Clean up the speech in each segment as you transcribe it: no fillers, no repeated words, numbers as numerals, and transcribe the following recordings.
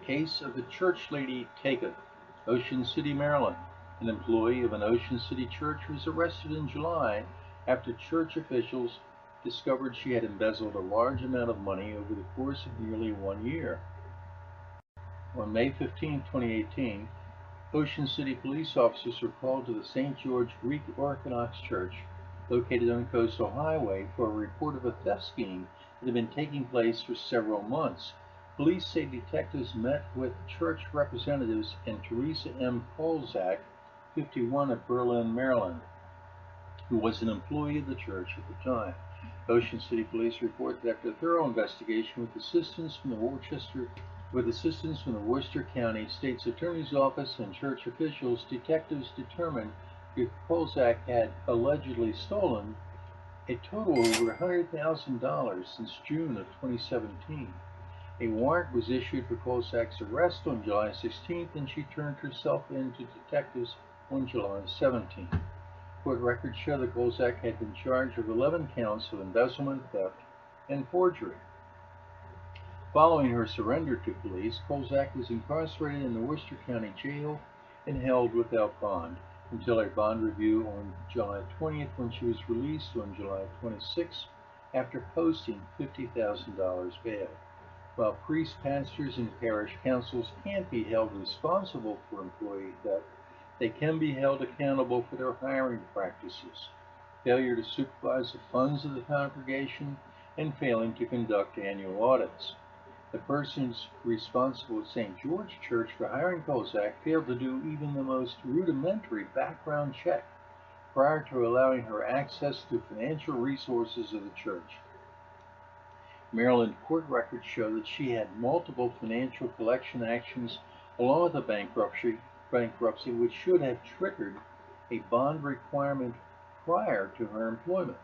Case of the church lady Taketh, Ocean City, Maryland. An employee of an Ocean City church was arrested in July after church officials discovered she had embezzled a large amount of money over the course of nearly 1 year. On May 15, 2018, Ocean City police officers were called to the St. George Greek Orthodox Church, located on Coastal Highway, for a report of a theft scheme that had been taking place for several months. Police say detectives met with church representatives and Teresa M. Kolzak, 51, of Berlin, Maryland, who was an employee of the church at the time. Ocean City Police report that after a thorough investigation with assistance from the Worcester County State's Attorney's Office and church officials, detectives determined that Kolzak had allegedly stolen a total of over $100,000 since June of 2017. A warrant was issued for Kolzak's arrest on July 16th, and she turned herself in to detectives on July 17th. Court records show that Kolzak had been charged with 11 counts of embezzlement, theft, and forgery. Following her surrender to police, Kolzak was incarcerated in the Worcester County Jail and held without bond until a bond review on July 20th, when she was released on July 26th after posting $50,000 bail. While priests, pastors, and parish councils can't be held responsible for employee theft, they can be held accountable for their hiring practices, failure to supervise the funds of the congregation, and failing to conduct annual audits. The persons responsible at St. George Church for hiring Kolzak failed to do even the most rudimentary background check prior to allowing her access to financial resources of the church. Maryland court records show that she had multiple financial collection actions along with a bankruptcy which should have triggered a bond requirement prior to her employment.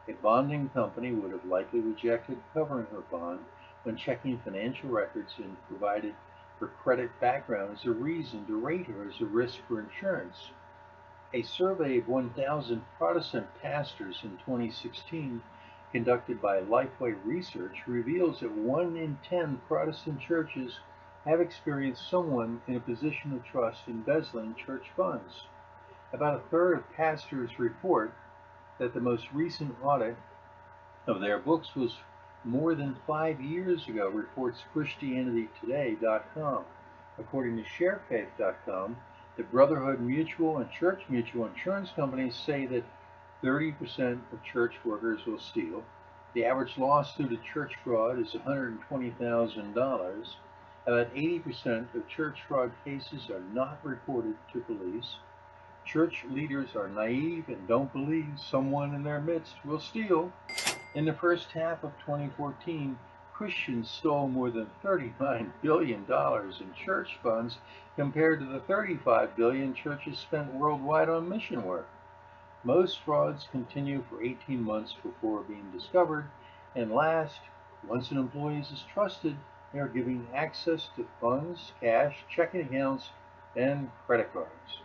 A bonding company would have likely rejected covering her bond when checking financial records and provided her credit background as a reason to rate her as a risk for insurance. A survey of 1,000 Protestant pastors in 2016 conducted by Lifeway Research reveals that 1 in 10 Protestant churches have experienced someone in a position of trust embezzling church funds. About a third of pastors report that the most recent audit of their books was more than 5 years ago, reports ChristianityToday.com. According to ShareFaith.com, the Brotherhood Mutual and Church Mutual insurance companies say that 30% of church workers will steal. The average loss due to church fraud is $120,000. About 80% of church fraud cases are not reported to police. Church leaders are naive and don't believe someone in their midst will steal. In the first half of 2014, Christians stole more than $39 billion in church funds compared to the $35 billion churches spent worldwide on mission work. Most frauds continue for 18 months before being discovered, and last, once an employee is trusted, they are given access to funds, cash, checking accounts, and credit cards.